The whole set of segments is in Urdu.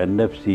NFC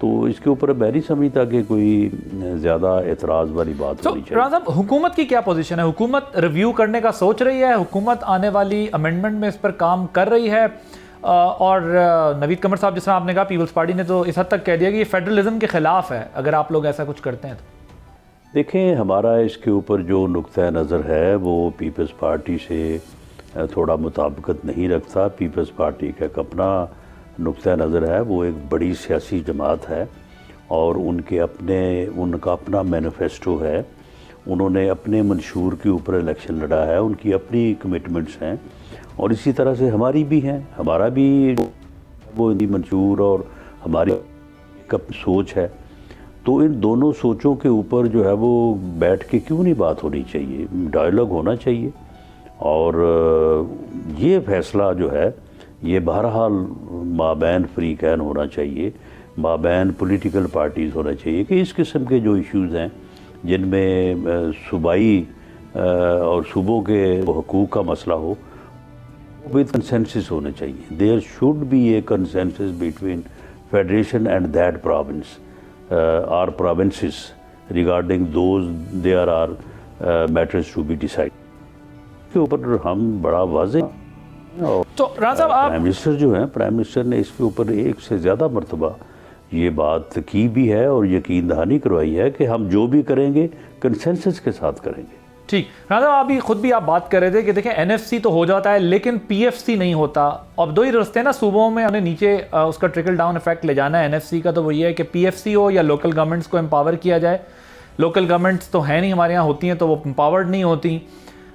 تو اس کے اوپر میں نہیں سمجھتا کہ کوئی زیادہ اعتراض والی بات ہونی چاہیے۔ رانا صاحب، حکومت کی کیا پوزیشن ہے؟ حکومت ریویو کرنے کا سوچ رہی ہے؟ حکومت آنے والی امینڈمنٹ میں اس پر کام کر رہی ہے؟ اور نوید قمر صاحب، جس طرح آپ نے کہا پیپلز پارٹی نے تو اس حد تک کہہ دیا کہ یہ فیڈرلزم کے خلاف ہے اگر آپ لوگ ایسا کچھ کرتے ہیں تو۔ دیکھیں، ہمارا اس کے اوپر جو نقطہ نظر ہے وہ پیپلز پارٹی سے تھوڑا مطابقت نہیں رکھتا۔ پیپلز پارٹی کا ایک اپنا نقطہ نظر ہے، وہ ایک بڑی سیاسی جماعت ہے اور ان کا اپنا مینیفیسٹو ہے، انہوں نے اپنے منشور کے اوپر الیکشن لڑا ہے، ان کی اپنی کمٹمنٹس ہیں اور اسی طرح سے ہماری بھی ہیں، ہمارا بھی وہ منشور اور ہماری ایک سوچ ہے۔ تو ان دونوں سوچوں کے اوپر جو ہے وہ بیٹھ کے کیوں نہیں بات ہونی چاہیے، ڈائیلاگ ہونا چاہیے، اور یہ فیصلہ جو ہے یہ بہرحال مابین فریقین ہونا چاہیے، مابین پولیٹیکل پارٹیز ہونا چاہیے کہ اس قسم کے جو ایشوز ہیں جن میں صوبائی اور صوبوں کے حقوق کا مسئلہ ہو، with consensus ہونے چاہیے۔ There should be a consensus between federation and that province or provinces regarding those there are matters to be decided۔ اس کے اوپر ہم بڑا واضح، اور تو رانا صاحب آپ پرائم منسٹر جو ہیں، پرائم منسٹر نے اس کے اوپر ایک سے زیادہ مرتبہ یہ بات کی بھی ہے اور یقین دہانی کروائی ہے کہ ہم جو بھی کریں گے کنسنسس کے ساتھ کریں گے۔ ٹھیک، رانا صاحب ابھی خود بھی آپ بات کر رہے تھے کہ دیکھیں این ایف سی تو ہو جاتا ہے لیکن پی ایف سی نہیں ہوتا۔ اب دو ہی راستے ہیں نا صوبوں میں، ہم نے نیچے اس کا ٹرکل ڈاؤن افیکٹ لے جانا ہے این ایف سی کا، تو وہ یہ ہے کہ پی ایف سی ہو یا لوکل گورنمنٹس کو امپاور کیا جائے۔ لوکل گورنمنٹس تو ہیں نہیں، ہمارے یہاں ہوتی ہیں تو وہ امپاورڈ نہیں ہوتی،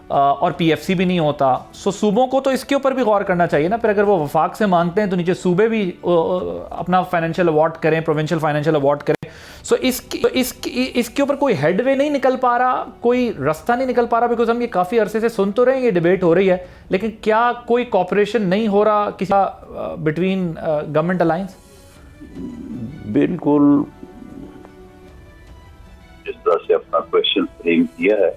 اور پی ایف سی بھی نہیں ہوتا۔ سو صوبوں کو تو اس کے اوپر بھی غور کرنا چاہیے نا، پھر اگر وہ وفاق سے مانگتے ہیں تو نیچے صوبے بھی اپنا فائنینشیل اوارڈ کریں، پروونشل فائنینشیل اوارڈ کریں۔ سو اس کے اوپر کوئی ہیڈ وے نہیں نکل پا رہا، کوئی راستہ نہیں نکل پا رہا، بیکاز ہم یہ کافی عرصے سے سن تو رہے ہیں، یہ ڈیبیٹ ہو رہی ہے، لیکن کیا کوئی کوپریشن نہیں ہو رہا کسی بٹوین گورنمنٹ الائنس؟ بالکل جس طرح سے اپنا کویشچن فریم کیا ہے،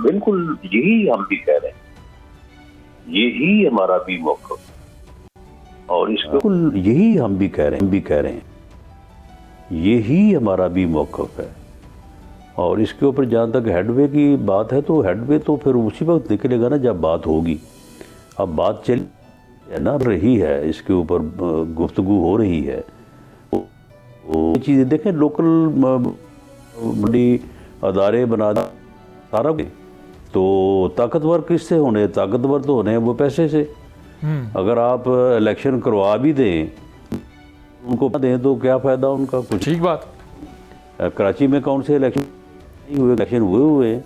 بالکل یہی ہم بھی کہہ رہے ہیں، یہی ہمارا بھی موقف، اور اس کو بالکل یہی ہم بھی کہہ رہے ہیں، یہی ہمارا بھی موقف ہے، اور اس کے اوپر جہاں تک ہیڈ وے کی بات ہے تو ہیڈ وے تو پھر اسی وقت نکلے گا نا جب بات ہوگی۔ اب بات چل نہ رہی ہے، اس کے اوپر گفتگو ہو رہی ہے، وہ چیزیں دیکھیں، لوکل بڑی ادارے بنا سارا، تو طاقتور کس سے ہونے؟ طاقتور تو ہونے ہیں وہ پیسے سے۔ اگر آپ الیکشن کروا بھی دیں، ان کو دیں تو کیا فائدہ ان کا؟ کچھ۔ ٹھیک بات۔ کراچی میں کون سے الیکشن نہیں ہوئے؟ الیکشن ہوئے ہیں،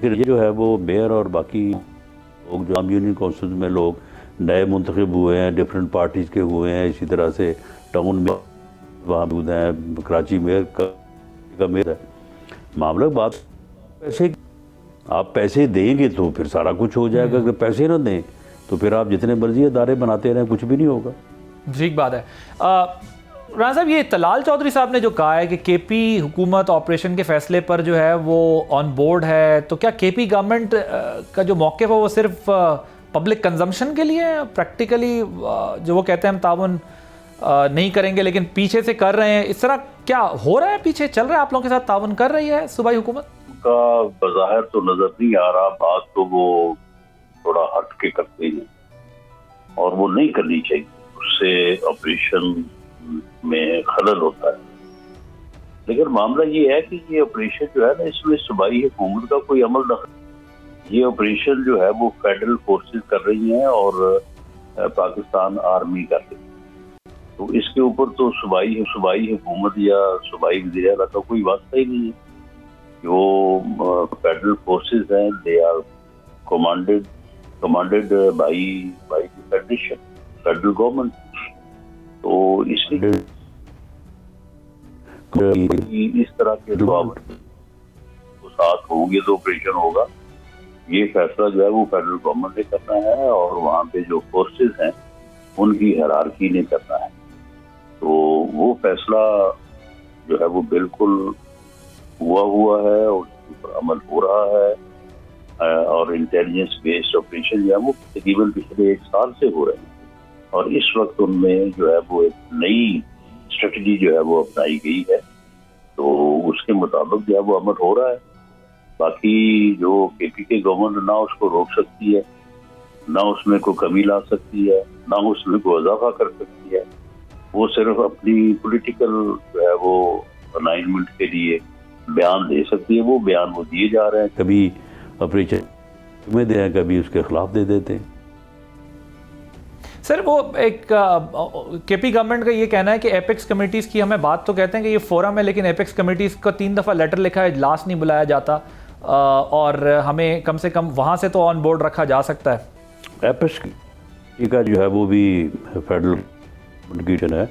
پھر یہ جو ہے وہ میئر اور باقی لوگ جو یونین کونسل میں لوگ نئے منتخب ہوئے ہیں، ڈفرینٹ پارٹیز کے ہوئے ہیں، اسی طرح سے ٹاؤن میں وہاں موجود ہیں، کراچی میئر کا میئر ہے۔ معاملہ بات پیسے، آپ پیسے دیں گے تو پھر سارا کچھ ہو جائے گا، اگر پیسے نہ دیں تو پھر آپ جتنے مرضی ادارے بناتے رہیں کچھ بھی نہیں ہوگا۔ ٹھیک بات ہے۔ رانا صاحب، یہ طلال چودھری صاحب نے جو کہا ہے کہ کے پی حکومت آپریشن کے فیصلے پر جو ہے وہ آن بورڈ ہے، تو کیا کے پی گورنمنٹ کا جو موقف ہے وہ صرف پبلک کنزمپشن کے لیے ہے؟ پریکٹیکلی جو وہ کہتے ہیں ہم تعاون نہیں کریں گے لیکن پیچھے سے کر رہے ہیں، اس طرح کیا ہو رہا ہے؟ پیچھے چل رہا ہے، آپ لوگوں کے ساتھ تعاون کر رہی ہے صوبائی حکومت؟ کا بظاہر تو نظر نہیں آ رہا، بات تو وہ تھوڑا ہٹ کے کرتے ہیں اور وہ نہیں کرنی چاہیے، اس سے آپریشن میں خلل ہوتا ہے۔ لیکن معاملہ یہ ہے کہ یہ آپریشن جو ہے نا، اس میں صوبائی حکومت کا کوئی عمل نہ، یہ آپریشن جو ہے وہ فیڈرل فورسز کر رہی ہیں اور پاکستان آرمی کر رہی ہے، تو اس کے اوپر تو صوبائی حکومت یا صوبائی وزیر اعلیٰ کا کوئی واسطہ ہی نہیں ہے۔ جو فیڈرل فورسز ہیں، they are commanded by federation, federal government, تو اس لیے اس طرح کے ساتھ ہوں گے تو آپریشن ہوگا۔ یہ فیصلہ جو ہے وہ فیڈرل گورنمنٹ نے کرنا ہے اور وہاں پہ جو فورسز ہیں ان کی ہیرارکی نے کرنا ہے، تو وہ فیصلہ جو ہے وہ بالکل ہوا ہے اور اس پر عمل ہو رہا ہے، اور انٹیلیجنس بیسڈ آپریشن جو ہے وہ تقریباً پچھلے 1 سال سے ہو رہے ہیں، اور اس وقت ان میں جو ہے وہ ایک نئی اسٹریٹجی جو ہے وہ اپنائی گئی ہے، تو اس کے مطابق جو ہے وہ عمل ہو رہا ہے۔ باقی جو کے پی کے گورنمنٹ نہ اس کو روک سکتی ہے، نہ اس میں کوئی کمی لا سکتی ہے، نہ اس میں کوئی اضافہ کر سکتی ہے، وہ صرف اپنی پولیٹیکل جو ہے وہ الائنمنٹ کے لیے بیان دے سکتی ہے۔ وہ بیان وہ دیے جا رہے ہیں، کبھی اپنی میں دے ہیں، کبھی اس کے خلاف دے دیتے ہیں۔ سر وہ ایک کے پی گورنمنٹ کا یہ کہنا ہے کہ ایپیکس کمیٹیز کی ہمیں بات تو کہتے ہیں کہ یہ فورم ہے، لیکن ایپیکس کمیٹیز کا 3 دفعہ لیٹر لکھا ہے، اجلاس نہیں بلایا جاتا، اور ہمیں کم سے کم وہاں سے تو آن بورڈ رکھا جا سکتا ہے۔ ایپیکس کا جو ہے وہ بھی فیڈرل گورنمنٹ ہے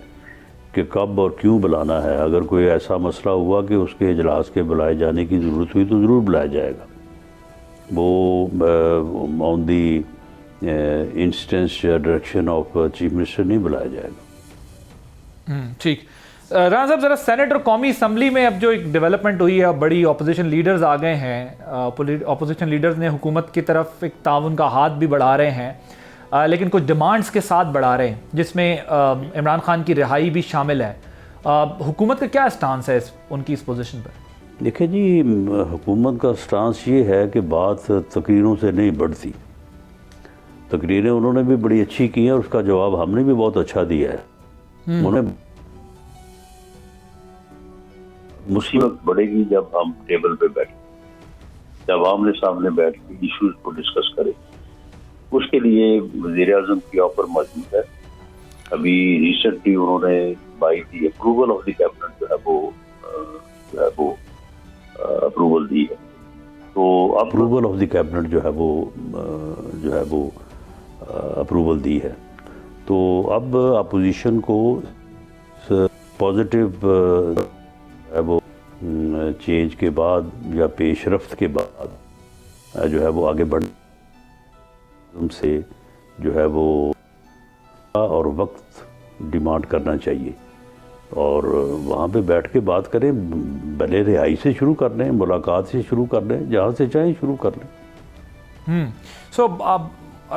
کہ کب اور کیوں بلانا ہے۔ اگر کوئی ایسا مسئلہ ہوا کہ اس کے اجلاس کے بلائے جانے کی ضرورت ہوئی تو ضرور بلایا جائے گا، وہ آن دی انسٹنس یا ڈائریکشن آف چیف منسٹر نہیں بلایا جائے گا۔ ٹھیک، رانا صاحب ذرا سینٹ اور قومی اسمبلی میں اب جو ایک ڈیولپمنٹ ہوئی ہے، بڑی اپوزیشن لیڈرز آ گئے ہیں، اپوزیشن لیڈرز نے حکومت کی طرف ایک تعاون کا ہاتھ بھی بڑھا رہے ہیں، لیکن کچھ ڈیمانڈز کے ساتھ بڑھا رہے ہیں، جس میں عمران خان کی رہائی بھی شامل ہے۔ حکومت کا کیا اسٹانس ہے ان کی اس پوزیشن پر؟ دیکھیں جی، حکومت کا سٹانس یہ ہے کہ بات تقریروں سے نہیں بڑھتی۔ تقریریں انہوں نے بھی بڑی اچھی کی ہیں اور اس کا جواب ہم نے بھی بہت اچھا دیا ہے۔ انہیں مصیبت بڑھے گی جب ہم ٹیبل پہ بیٹھیں، جب آمنے سامنے بیٹھ کے ایشوز کو ڈسکس کریں۔ اس کے لیے وزیر اعظم کی آفر موجود ہے۔ ابھی ریسنٹلی انہوں نے by the approval of the cabinet جو ہے وہ اپروول دی ہے، تو اپروول آف دی کیبنٹ جو ہے وہ اپروول دی ہے، تو اب اپوزیشن کو پازیٹیو وہ چینج کے بعد یا پیش رفت کے بعد جو ہے وہ آگے بڑھنے سے جو ہے وہ اور وقت ڈیمانڈ کرنا چاہیے، اور وہاں پہ بیٹھ کے بات کریں، بھلے رہائی سے شروع کر لیں، ملاقات سے شروع کر لیں، جہاں سے چاہیں شروع کر لیں۔ سو اب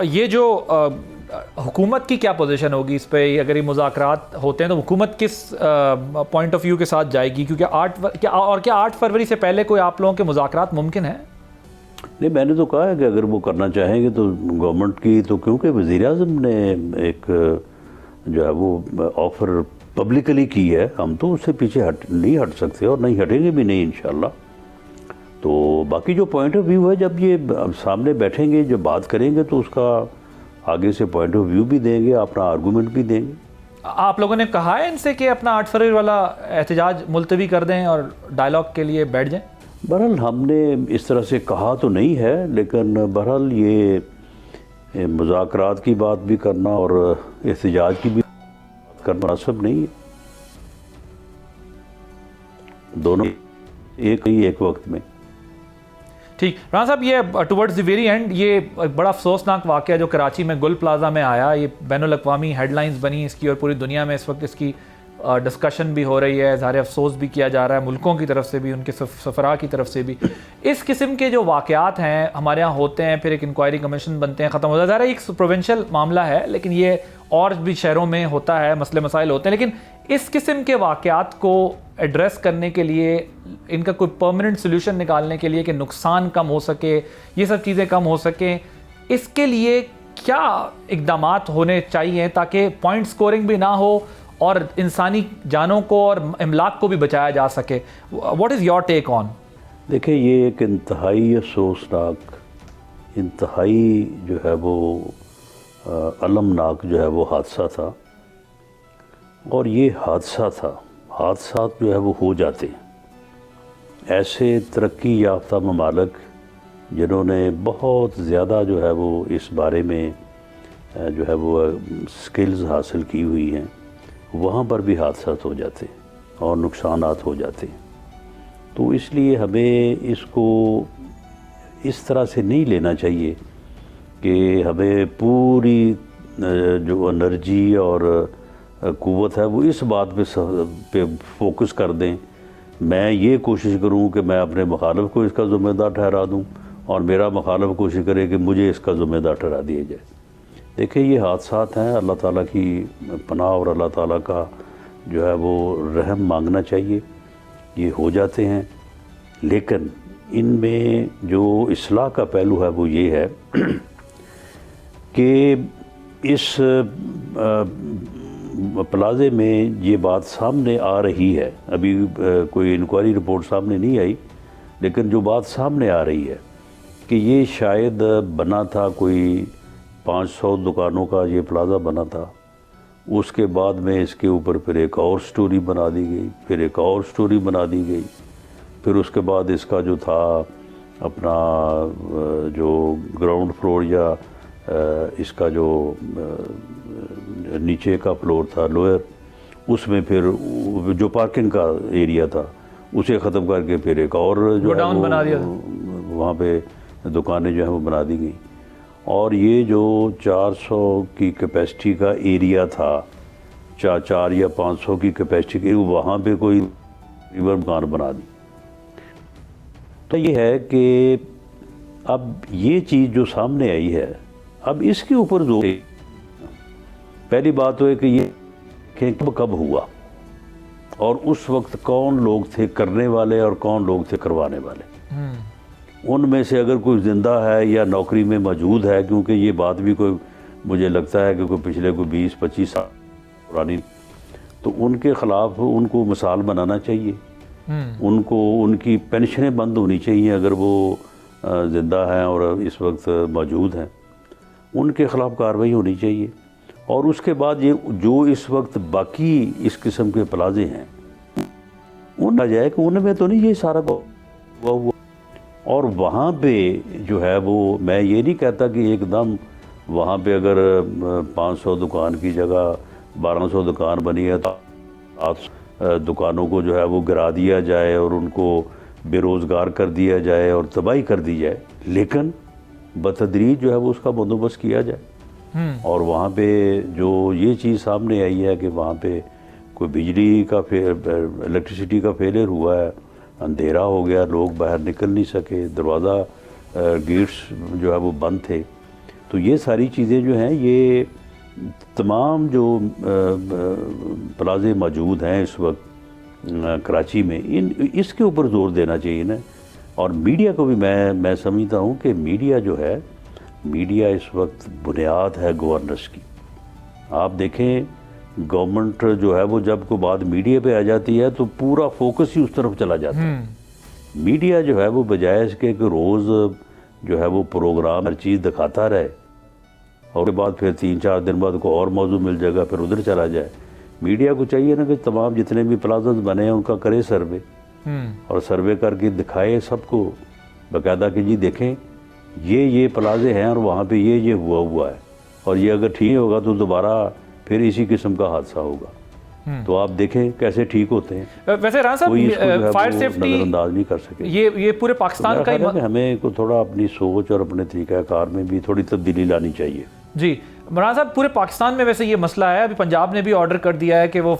یہ جو حکومت کی کیا پوزیشن ہوگی اس پہ؟ اگر یہ مذاکرات ہوتے ہیں تو حکومت کس پوائنٹ آف ویو کے ساتھ جائے گی؟ کیونکہ 8 فروری سے پہلے کوئی آپ لوگوں کے مذاکرات ممکن ہیں؟ نہیں، میں نے تو کہا ہے کہ اگر وہ کرنا چاہیں گے تو گورنمنٹ کی، تو کیونکہ وزیر اعظم نے ایک جو ہے وہ آفر پبلکلی کی ہے، ہم تو اس سے پیچھے نہیں ہٹ سکتے اور نہیں ہٹیں گے بھی نہیں انشاءاللہ۔ تو باقی جو پوائنٹ آف ویو ہے، جب یہ سامنے بیٹھیں گے، جب بات کریں گے تو اس کا آگے سے پوائنٹ آف ویو بھی دیں گے، اپنا آرگومنٹ بھی دیں گے۔ آپ لوگوں نے کہا ہے ان سے کہ اپنا 8 فروری والا احتجاج ملتوی کر دیں اور ڈائلاگ کے لیے بیٹھ جائیں؟ بہرحال ہم نے اس طرح سے کہا تو نہیں ہے، لیکن بہرحال یہ مذاکرات کی بات بھی کرنا اور احتجاج کی بھی بات کرنا مناسب نہیں ہے، دونوں ایک وقت میں۔ ٹھیک، رانا صاحب، یہ ٹورڈز دی ویری اینڈ یہ بڑا افسوسناک واقعہ جو کراچی میں گل پلازا میں آیا، یہ بین الاقوامی ہیڈ لائنز بنی اس کی، اور پوری دنیا میں اس وقت اس کی ڈسکشن بھی ہو رہی ہے، اظہار افسوس بھی کیا جا رہا ہے ملکوں کی طرف سے بھی، ان کے سفراء کی طرف سے بھی۔ اس قسم کے جو واقعات ہیں ہمارے ہاں ہوتے ہیں، پھر ایک انکوائری کمیشن بنتے ہیں، ختم ہو جاتا ہے۔ ایک پروونشل معاملہ ہے، لیکن یہ اور بھی شہروں میں ہوتا ہے، مسئلے مسائل ہوتے ہیں، لیکن اس قسم کے واقعات کو ایڈریس کرنے کے لیے، ان کا کوئی پرماننٹ سولوشن نکالنے کے لیے کہ نقصان کم ہو سکے، یہ سب چیزیں کم ہو سکیں، اس کے لیے کیا اقدامات ہونے چاہیے تاکہ پوائنٹ سکورنگ بھی نہ ہو اور انسانی جانوں کو اور املاک کو بھی بچایا جا سکے؟ واٹ از یور ٹیک آن؟ دیکھیں، یہ ایک انتہائی افسوسناک، انتہائی جو ہے وہ المناک جو ہے وہ حادثہ تھا، اور یہ حادثات جو ہے وہ ہو جاتے ہیں۔ ایسے ترقی یافتہ ممالک جنہوں نے بہت زیادہ جو ہے وہ اس بارے میں جو ہے وہ سکلز حاصل کی ہوئی ہیں، وہاں پر بھی حادثات ہو جاتے ہیں اور نقصانات ہو جاتے ہیں۔ تو اس لیے ہمیں اس کو اس طرح سے نہیں لینا چاہیے کہ ہمیں پوری جو انرجی اور قوت ہے وہ اس بات پہ فوکس کر دیں، میں یہ کوشش کروں کہ میں اپنے مخالف کو اس کا ذمہ دار ٹھہرا دوں اور میرا مخالف کوشش کرے کہ مجھے اس کا ذمہ دار ٹھہرا دیا جائے۔ دیکھیں، یہ حادثات ہیں، اللہ تعالیٰ کی پناہ اور اللہ تعالیٰ کا جو ہے وہ رحم مانگنا چاہیے. یہ ہو جاتے ہیں, لیکن ان میں جو اصلاح کا پہلو ہے وہ یہ ہے کہ اس پلازے میں یہ بات سامنے آ رہی ہے, ابھی کوئی انکوائری رپورٹ سامنے نہیں آئی, لیکن جو بات سامنے آ رہی ہے کہ یہ شاید بنا تھا کوئی 500 دکانوں کا یہ پلازا بنا تھا. اس کے بعد میں اس کے اوپر پھر ایک اور سٹوری بنا دی گئی, پھر ایک اور سٹوری بنا دی گئی, پھر اس کے بعد اس کا جو تھا اپنا جو گراؤنڈ فلور یا اس کا جو نیچے کا فلور تھا لوئر, اس میں پھر جو پارکنگ کا ایریا تھا اسے ختم کر کے پھر ایک اور جو ہے بنا دیا, وہاں پہ دکانیں جو ہیں وہ بنا دی گئیں. اور یہ جو 400 کی کیپیسٹی کا ایریا تھا, 4 یا 500 کی کیپیسٹی کی, وہاں پہ کوئی مکان بنا دی. تو یہ ہے کہ اب یہ چیز جو سامنے آئی ہے, اب اس کے اوپر زور, پہلی بات تو ہے کہ یہ کب ہوا اور اس وقت کون لوگ تھے کرنے والے اور کون لوگ تھے کروانے والے. ان میں سے اگر کوئی زندہ ہے یا نوکری میں موجود ہے, کیونکہ یہ بات بھی کوئی مجھے لگتا ہے کہ کوئی پچھلے کوئی 20-25 سال پرانی, تو ان کے خلاف ان کو مثال بنانا چاہیے. ان کو ان کی پینشنیں بند ہونی چاہیے اگر وہ زندہ ہیں اور اس وقت موجود ہیں, ان کے خلاف کارروائی ہونی چاہیے. اور اس کے بعد یہ جو اس وقت باقی اس قسم کے پلازے ہیں ان نہ جائے کہ ان میں تو نہیں یہ سارا ہوا. اور وہاں پہ جو ہے وہ میں یہ نہیں کہتا کہ ایک دم وہاں پہ اگر 500 دکان کی جگہ 1200 دکان بنی ہے تو 8 دکانوں کو جو ہے وہ گرا دیا جائے اور ان کو بے روزگار کر دیا جائے اور تباہی کر دی جائے, لیکن بتدریج جو ہے وہ اس کا بندوبست کیا جائے. اور وہاں پہ جو یہ چیز سامنے آئی ہے کہ وہاں پہ کوئی بجلی کا الیکٹریسٹی کا فیلئر ہوا ہے, اندھیرا ہو گیا, لوگ باہر نکل نہیں سکے, دروازہ گیٹس جو ہے وہ بند تھے. تو یہ ساری چیزیں جو ہیں, یہ تمام جو پلازے موجود ہیں اس وقت کراچی میں, اس کے اوپر زور دینا چاہیے نا. اور میڈیا کو بھی میں سمجھتا ہوں کہ میڈیا جو ہے, میڈیا اس وقت بنیاد ہے گورننس کی. آپ دیکھیں گورنمنٹ جو ہے وہ جب کوئی بات میڈیا پہ آ جاتی ہے تو پورا فوکس ہی اس طرف چلا جاتا ہے. میڈیا جو ہے وہ بجائے اس کے کہ روز جو ہے وہ پروگرام ہر چیز دکھاتا رہے اور اس کے بعد پھر 3-4 دن بعد کوئی اور موضوع مل جائے گا پھر ادھر چلا جائے, میڈیا کو چاہیے نا کہ تمام جتنے بھی پلازز بنے ہیں ان کا کرے سروے, اور سروے کر کے دکھائے سب کو باقاعدہ کہ جی دیکھیں یہ پلازے ہیں اور وہاں پہ یہ ہوا ہے, اور یہ اگر ٹھیک ہوگا تو دوبارہ پھر اسی قسم کا حادثہ ہوگا. تو آپ دیکھیں کیسے ٹھیک ہوتے ہیں. ویسے رانا صاحب فائر سیفٹی نظر انداز نہیں کر سکے. یہ پورے پاکستان کا ہمیں کو تھوڑا اپنی سوچ اور اپنے طریقہ کار میں بھی تھوڑی تبدیلی لانی چاہیے. جی رانا صاحب, پورے پاکستان میں ویسے یہ مسئلہ ہے. ابھی پنجاب نے بھی آرڈر کر دیا ہے کہ وہ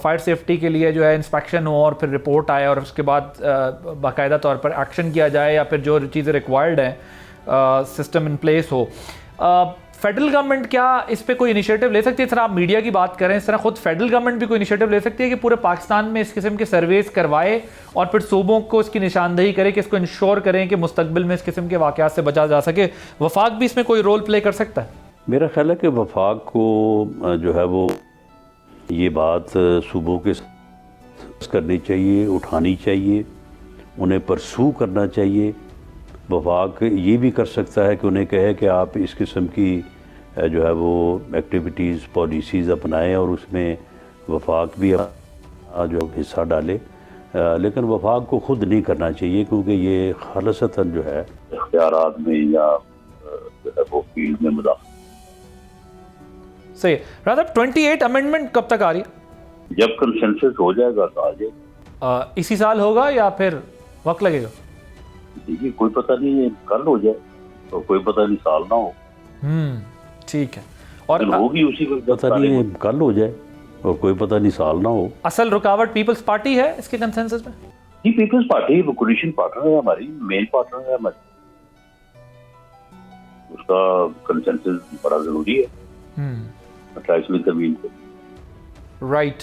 فائر سیفٹی کے لیے جو ہے انسپیکشن ہو اور پھر رپورٹ آئے اور اس کے بعد باقاعدہ طور پر ایکشن کیا جائے یا پھر جو چیزیں ریکوائرڈ ہیں system in place who. Federal government کیا اس پہ کوئی انیشیٹو لے سکتی ہے؟ اس طرح آپ میڈیا کی بات کریں, اس طرح خود فیڈرل گورنمنٹ بھی کوئی انیشیٹو لے سکتی ہے کہ پورے پاکستان میں اس قسم کے سرویز کروائے اور پھر صوبوں کو اس کی نشاندہی کرے کہ اس کو انشور کریں کہ مستقبل میں اس قسم کے واقعات سے بچا جا سکے. وفاق بھی اس میں کوئی رول پلے کر سکتا ہے؟ میرا خیال ہے کہ وفاق کو جو ہے وہ یہ بات صوبوں کے کرنی چاہیے, اٹھانی چاہیے, انہیں پرسو کرنا چاہیے. وفاق یہ بھی کر سکتا ہے کہ انہیں کہے کہ آپ اس قسم کی جو ہے وہ ایکٹیویٹیز پالیسیز اپنائیں اور اس میں وفاق بھی جو حصہ ڈالے, لیکن وفاق کو خود نہیں کرنا چاہیے کیونکہ یہ خالصتاً جو ہے اختیارات میں یا جو ہے وہ فیلڈ میں مداخلت. صحیح. رانا صاحب 28 امینڈمنٹ کب تک آ رہی ہے؟ جب کنسنسس ہو جائے گا تو آ جائے گا. اسی سال ہوگا یا پھر وقت لگے گا؟ دیکھیے کوئی پتہ نہیں, کل ہو جائے اور کوئی پتہ نہیں سال نہ ہو. ٹھیک ہے. اور ہوگی اسی وقت, پتہ نہیں کل ہو جائے اور کوئی پتہ نہیں سال نہ ہو. اصل رکاوٹ پیپلز پارٹی ہے اس کے کنسنسس میں؟ جی پیپلز پارٹی کولیشن پارٹنر ہے ہماری, مین پارٹنر ہے ہماری, اس کا کنسنسس بڑا ضروری ہے 28ویں ترمیم کو. رائٹ.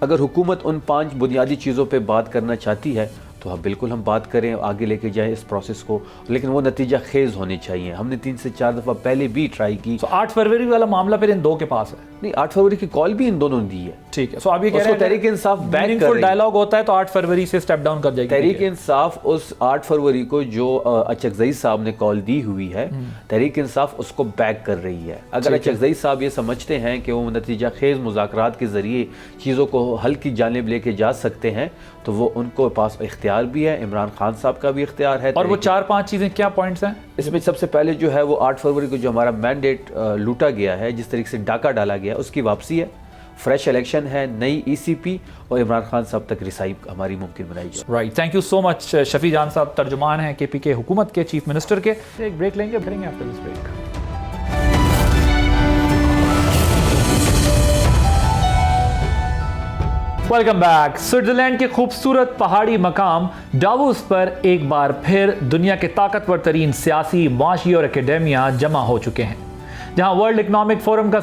اگر حکومت ان 5 بنیادی چیزوں پہ بات کرنا چاہتی ہے تو بالکل ہم بات کریں، آگے لے کے جائیں اس پروسیس کو، لیکن وہ نتیجہ خیز ہونی چاہیے. ہم نے 3 سے 4 دفعہ پہلے بھی ٹرائی کی. 8 فروری والا معاملہ پھر ان دو کے پاس ہے؟ نہیں، 8 فروری کی کال بھی ان دونوں نے دی ہے. ٹھیک ہے. سو اب یہ کہہ اس رہے کو ہیں تحریک انصاف بیک کر رہی ہے. ڈائلاگ ہوتا ہے تو 8 فروری سے سٹیپ ڈاؤن کر جائے گی. تحریک انصاف اس 8 فروری کو جو اچکزئی صاحب نے کال دی ہوئی ہے، تحریک انصاف اس کو بیک کر رہی ہے. اگر اچکزئی صاحب یہ سمجھتے ہیں کہ وہ نتیجہ خیز مذاکرات کے ذریعے چیزوں کو حل کی جانب لے کے جا سکتے ہیں تو وہ ان کو پاس اختیار بھی ہے، عمران خان صاحب کا بھی اختیار ہے. اور وہ 4-5 چیزیں کیا پوائنٹس ہیں اس میں؟ سب سے پہلے جو ہے وہ 8 فروری کو جو ہمارا مینڈیٹ لوٹا گیا ہے، جس طریقے سے ڈاکہ ڈالا گیا، اس کی واپسی ہے. فریش الیکشن ہے، نئی ای سی پی، اور عمران خان صاحب تک رسائی ہماری ممکن بنائی جائے. رائٹ. تھینک یو سو مچ. شفیع جان صاحب ترجمان ہیں کے پی کے حکومت کے چیف منسٹر کے. ایک بریک لیں گے، پھر after this break. Welcome back. Switzerland کے خوبصورت پہاڑی مقام ڈاووس پر ایک بار پھر دنیا کے طاقتور ترین سیاسی، معاشی اور اکیڈیمیا جمع ہو چکے ہیں، جہاں ورلڈ اکنامک فورم کا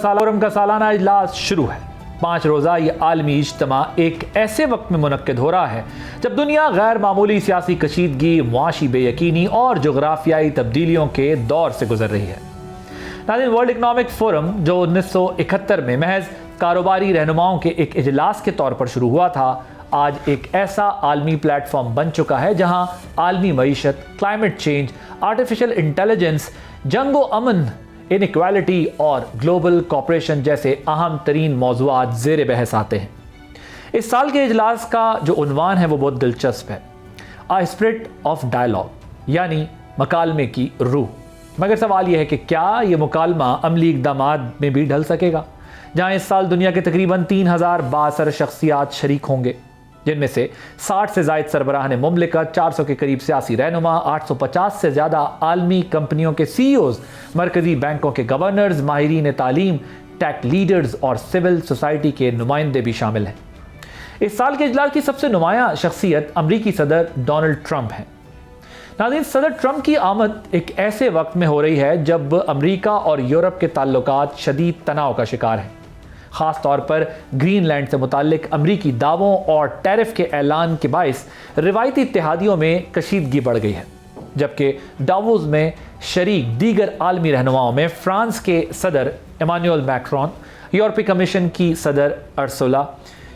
سالانہ اجلاس شروع ہے. 5 روزہ یہ عالمی اجتماع ایک ایسے وقت میں منعقد ہو رہا ہے جب دنیا غیر معمولی سیاسی کشیدگی، معاشی بے یقینی اور جغرافیائی تبدیلیوں کے دور سے گزر رہی ہے. ناظرین، ورلڈ اکنامک فورم جو 1971 میں محض کاروباری رہنماؤں کے ایک اجلاس کے طور پر شروع ہوا تھا، آج ایک ایسا عالمی پلیٹ فارم بن چکا ہے جہاں عالمی معیشت، کلائمیٹ چینج، آرٹیفیشل انٹیلیجنس، جنگ و امن، انیکوالٹی اور گلوبل کوآپریشن جیسے اہم ترین موضوعات زیر بحث آتے ہیں. اس سال کے اجلاس کا جو عنوان ہے وہ بہت دلچسپ ہے، اے اسپرٹ آف ڈائلاگ، یعنی مکالمے کی روح. مگر سوال یہ ہے کہ کیا یہ مکالمہ عملی اقدامات میں بھی ڈھل سکے گا؟ جہاں اس سال دنیا کے تقریباً 3000 بااثر شخصیات شریک ہوں گے، جن میں سے 60 سے زائد سربراہان مملکت، 400 کے قریب سیاسی رہنما، 850 سے زیادہ عالمی کمپنیوں کے سی ایوز، مرکزی بینکوں کے گورنرز، ماہرین تعلیم، ٹیک لیڈرز اور سول سوسائٹی کے نمائندے بھی شامل ہیں. اس سال کے اجلاس کی سب سے نمایاں شخصیت امریکی صدر ڈونلڈ ٹرمپ ہیں. ناظرین، صدر ٹرمپ کی آمد ایک ایسے وقت میں ہو رہی ہے جب امریکہ اور یورپ کے تعلقات شدید تناؤ کا شکار ہیں، خاص طور پر گرین لینڈ سے متعلق امریکی دعووں اور ٹیرف کے اعلان کے باعث روایتی اتحادیوں میں کشیدگی بڑھ گئی ہے. جبکہ ڈاووس میں شریک دیگر عالمی رہنماؤں میں فرانس کے صدر ایمانوئل میکرون، یورپی کمیشن کی صدر ارسولا،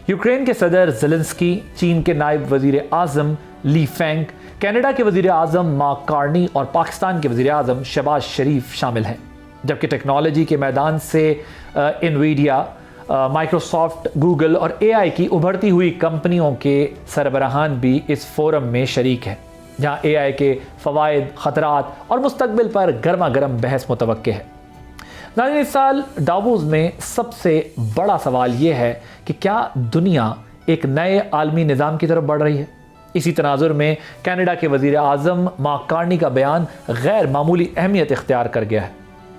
یوکرین کے صدر زیلنسکی، چین کے نائب وزیر اعظم لی فینگ، کینیڈا کے وزیر اعظم مارک کارنی اور پاکستان کے وزیر اعظم شہباز شریف شامل ہیں. جبکہ ٹیکنالوجی کے میدان سے انویڈیا، مائکروسافٹ، گوگل اور اے آئی کی ابھرتی ہوئی کمپنیوں کے سربراہان بھی اس فورم میں شریک ہیں، جہاں اے آئی کے فوائد، خطرات اور مستقبل پر گرما گرم بحث متوقع ہے. ناظرین، اس سال ڈاووس میں سب سے بڑا سوال یہ ہے کہ کیا دنیا ایک نئے عالمی نظام کی طرف بڑھ رہی ہے؟ اسی تناظر میں کینیڈا کے وزیر اعظم مارک کارنی کا بیان غیر معمولی اہمیت اختیار کر گیا ہے.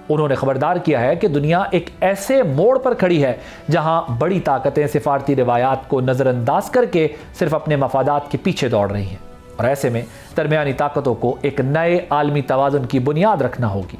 انہوں نے خبردار کیا ہے کہ دنیا ایک ایسے موڑ پر کھڑی ہے جہاں بڑی طاقتیں سفارتی روایات کو نظر انداز کر کے صرف اپنے مفادات کے پیچھے دوڑ رہی ہیں، اور ایسے میں درمیانی طاقتوں کو ایک نئے عالمی توازن کی بنیاد رکھنا ہوگی.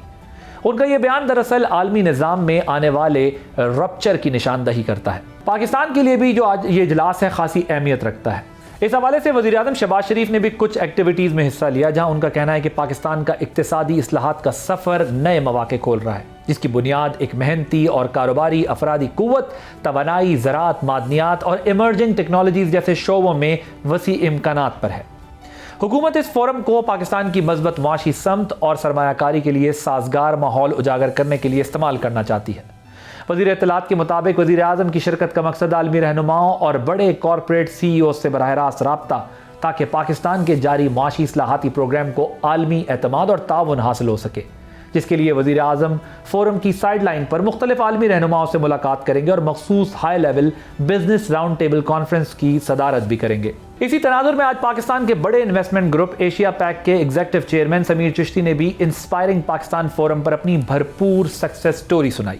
ان کا یہ بیان دراصل عالمی نظام میں آنے والے رپچر کی نشاندہی کرتا ہے. پاکستان کے لیے بھی جو آج یہ اجلاس ہے خاصی اہمیت رکھتا ہے. اس حوالے سے وزیر اعظم شہباز شریف نے بھی کچھ ایکٹیویٹیز میں حصہ لیا، جہاں ان کا کہنا ہے کہ پاکستان کا اقتصادی اصلاحات کا سفر نئے مواقع کھول رہا ہے، جس کی بنیاد ایک محنتی اور کاروباری افرادی قوت، توانائی، زراعت، معدنیات اور ایمرجنگ ٹیکنالوجیز جیسے شعبوں میں وسیع امکانات پر ہے. حکومت اس فورم کو پاکستان کی مثبت معاشی سمت اور سرمایہ کاری کے لیے سازگار ماحول اجاگر کرنے کے لیے استعمال کرنا چاہتی ہے. وزیر اطلاعات کے مطابق وزیر اعظم کی شرکت کا مقصد عالمی رہنماؤں اور بڑے کارپوریٹ سی ای او سے براہ راست رابطہ، تاکہ پاکستان کے جاری معاشی اصلاحاتی پروگرام کو عالمی اعتماد اور تعاون حاصل ہو سکے، جس کے لیے وزیر اعظم فورم کی سائیڈ لائن پر مختلف عالمی رہنماؤں سے ملاقات کریں گے اور مخصوص high level business round table conference کی صدارت بھی کریں گے. اسی تناظر میں آج پاکستان کے بڑے انویسٹمنٹ گروپ ایشیا پیک کے ایگزیکٹو چیئرمین سمیر چشتی نے بھی انسپائرنگ پاکستان فورم پر اپنی بھرپور سکسیس سٹوری سنائی،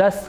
10